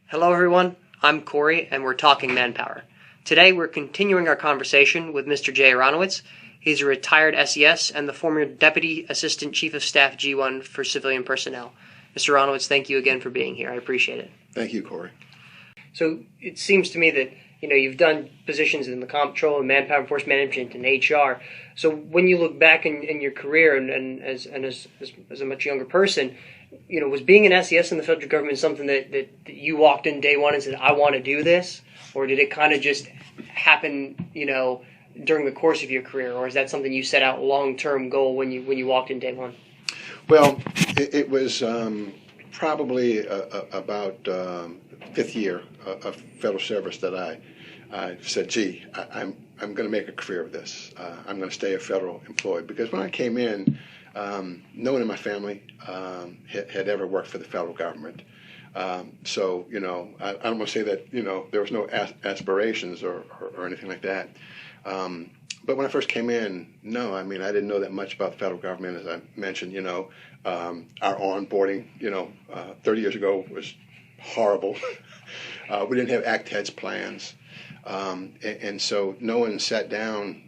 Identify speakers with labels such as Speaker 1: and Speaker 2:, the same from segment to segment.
Speaker 1: Hello everyone, I'm Corey and we're talking Manpower. Today we're continuing our conversation with Mr. J. Aronowitz. He's a retired SES and the former Deputy Assistant Chief of Staff G1 for civilian personnel. Mr. Aronowitz, thank you again for being here. I appreciate it.
Speaker 2: Thank you, Corey.
Speaker 1: So it seems to me that you've done positions in the comptroller, manpower, force management, and HR. So when you look back in your career and as a much younger person, was being an SES in the federal government something that you walked in day one and said, I want to do this? Or did it kind of just happen, during the course of your career? Or is that something you set out long-term goal when you walked in day one?
Speaker 2: Well, it was probably about fifth year of federal service that I said, gee, I'm going to make a career of this. I'm going to stay a federal employee. Because when I came in, no one in my family had ever worked for the federal government. So, I don't want to say that, there was no aspirations or anything like that. But when I first came in, no, I didn't know that much about the federal government. As I mentioned, our onboarding, 30 years ago was horrible. We didn't have act heads plans. And so no one sat down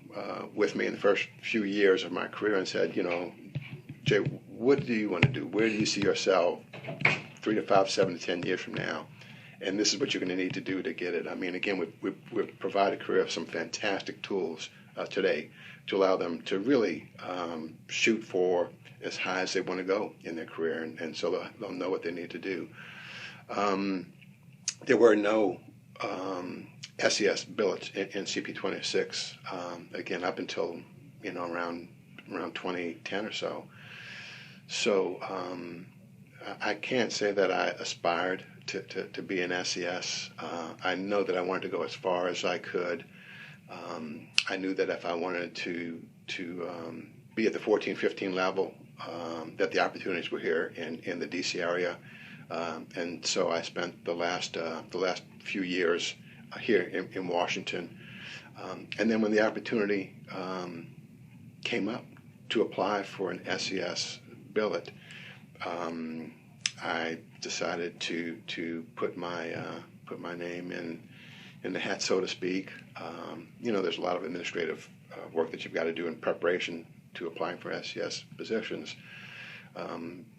Speaker 2: with me in the first few years of my career and said, Jay, what do you want to do? Where do you see yourself 3 to 5, 7 to 10 years from now? And this is what you're going to need to do to get it. Again, we've provided a career of some fantastic tools today to allow them to really shoot for as high as they want to go in their career, and so they'll know what they need to do. There were no SES billets in CP26, again, up until, around 2010 or so. So I can't say that I aspired to be an SES. I know that I wanted to go as far as I could. I knew that if I wanted to be at the 14, 15 level, that the opportunities were here in the DC area. And so I spent the last few years here in Washington. And then when the opportunity came up to apply for an SES billet, I decided to put my name in the hat, so to speak. There's a lot of administrative work that you've got to do in preparation to applying for SES positions.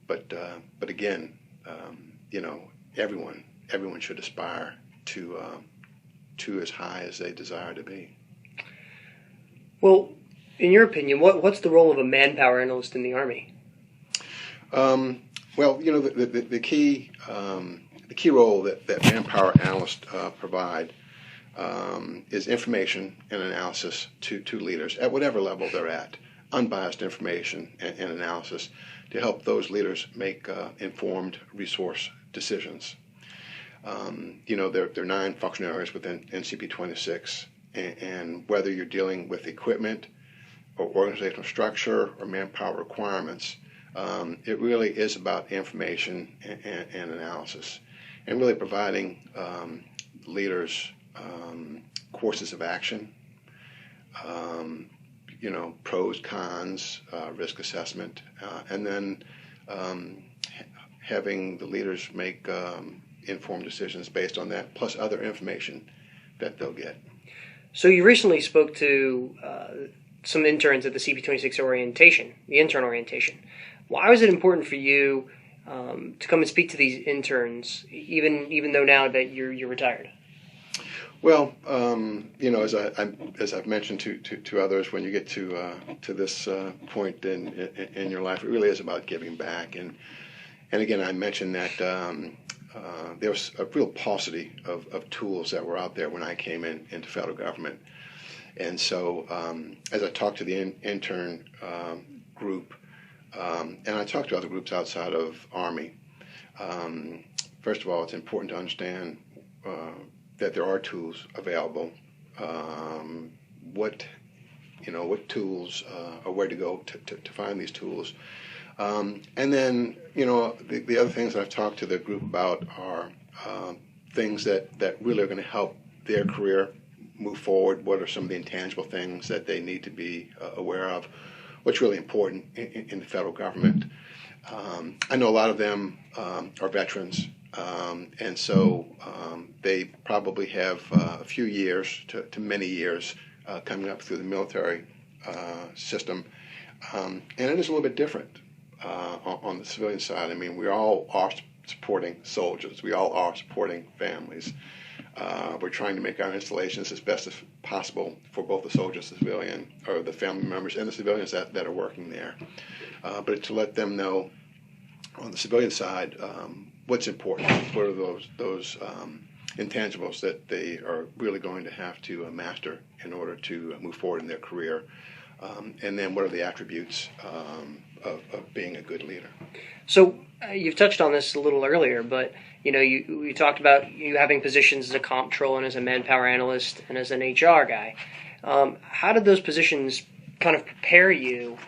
Speaker 2: But again, everyone should aspire to as high as they desire to be.
Speaker 1: Well, in your opinion, what's the role of a manpower analyst in the Army?
Speaker 2: Well, the key role that manpower analysts provide is information and analysis to leaders at whatever level they're at, unbiased information and analysis to help those leaders make informed resource decisions. There are 9 functional areas within NCP26, and whether you're dealing with equipment or organizational structure or manpower requirements, it really is about information and analysis, and really providing leaders courses of action, pros, cons, risk assessment, and then having the leaders make informed decisions based on that, plus other information that they'll get.
Speaker 1: So you recently spoke to some interns at the CP26 orientation, the intern orientation. Why was it important for you to come and speak to these interns, even though now that you're retired?
Speaker 2: Well, as I've mentioned to others, when you get to this point in your life, it really is about giving back. And again, I mentioned that there was a real paucity of tools that were out there when I came into federal government. And so as I talked to the intern group, and I talked to other groups outside of Army, first of all, it's important to understand that there are tools available, what tools or where to go to find these tools. And then, the other things that I've talked to the group about are things that really are going to help their career move forward. What are some of the intangible things that they need to be aware of? what's really important in the federal government. I know a lot of them are veterans, and so they probably have a few years to many years coming up through the military system, and it is a little bit different on the civilian side. I mean, we all are supporting soldiers. We all are supporting families. We're trying to make our installations as best as possible for both the soldiers, the civilian, or the family members, and the civilians that are working there. But to let them know on the civilian side what's important, what are those intangibles that they are really going to have to master in order to move forward in their career, and then what are the attributes of being a good leader.
Speaker 1: So you've touched on this a little earlier, but you talked about you having positions as a comptroller and as a manpower analyst and as an HR guy. How did those positions kind of prepare you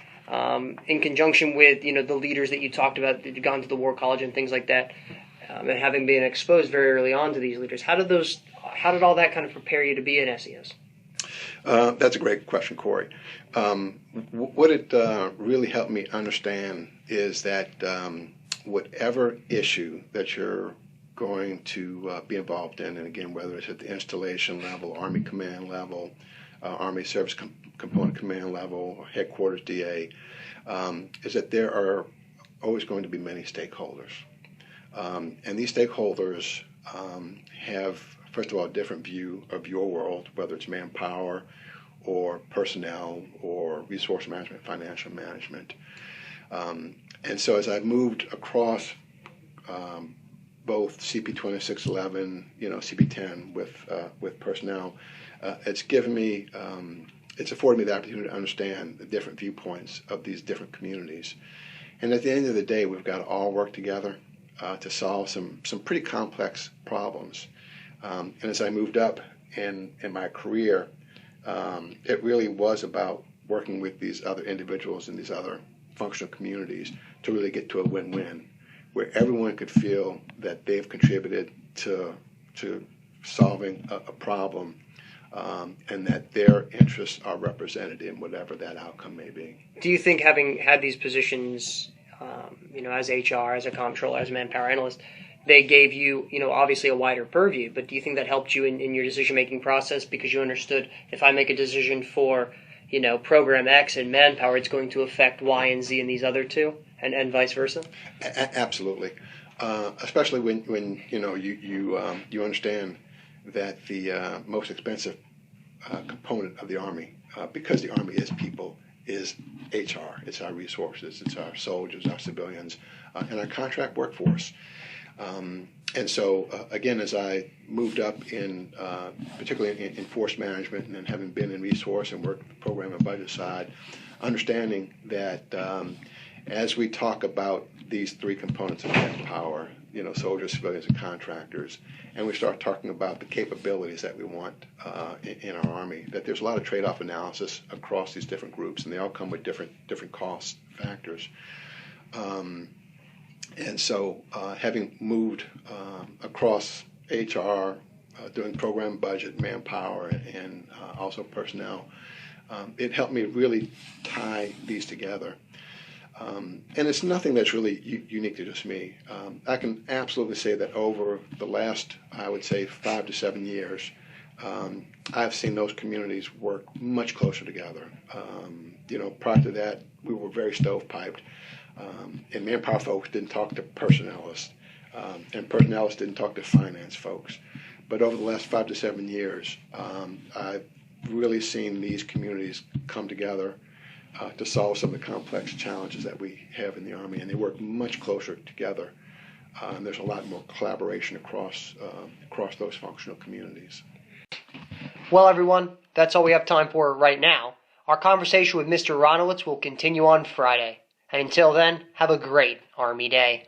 Speaker 1: in conjunction with the leaders that you talked about that had gone to the War College and things like that, and having been exposed very early on to these leaders? How did all that kind of prepare you to be an SES?
Speaker 2: That's a great question, Corey. What it really helped me understand is that whatever issue that you're going to be involved in, and again, whether it's at the installation level, Army command level, Army Service Component command level, or headquarters DA, is that there are always going to be many stakeholders. And these stakeholders have, first of all, a different view of your world, whether it's manpower or personnel or resource management, financial management. And so as I've moved across both CP 2611, CP 10 with personnel, it's given me, it's afforded me the opportunity to understand the different viewpoints of these different communities. And at the end of the day, we've got to all work together to solve some pretty complex problems. And as I moved up in my career, it really was about working with these other individuals in these other functional communities to really get to a win-win, where everyone could feel that they've contributed to solving a problem, and that their interests are represented in whatever that outcome may be.
Speaker 1: Do you think, having had these positions, as HR, as a comptroller, as a manpower analyst, they gave you, obviously a wider purview, but do you think that helped you in your decision-making process because you understood if I make a decision for, program X and manpower, it's going to affect Y and Z in these other two, and vice versa?
Speaker 2: Absolutely. Especially when you understand that the most expensive component of the Army, because the Army is people, is HR. It's our resources, it's our soldiers, our civilians, and our contract workforce. And so, again, as I moved up particularly in force management, and then having been in resource and worked the program and budget side, understanding that as we talk about these three components of manpower, soldiers, civilians, and contractors, and we start talking about the capabilities that we want in our Army, that there's a lot of trade-off analysis across these different groups, and they all come with different cost factors. And so, having moved across HR, doing program budget, manpower, and also personnel, it helped me really tie these together. And it's nothing that's really unique to just me. I can absolutely say that over the last, I would say, 5 to 7 years, I've seen those communities work much closer together. Prior to that, we were very stovepiped. And manpower folks didn't talk to personnelists, and personnelists didn't talk to finance folks. But over the last 5 to 7 years, I've really seen these communities come together to solve some of the complex challenges that we have in the Army, and they work much closer together. And there's a lot more collaboration across those functional communities.
Speaker 1: Well, everyone, that's all we have time for right now. Our conversation with Mr. Aronowitz will continue on Friday. And until then, have a great Army Day.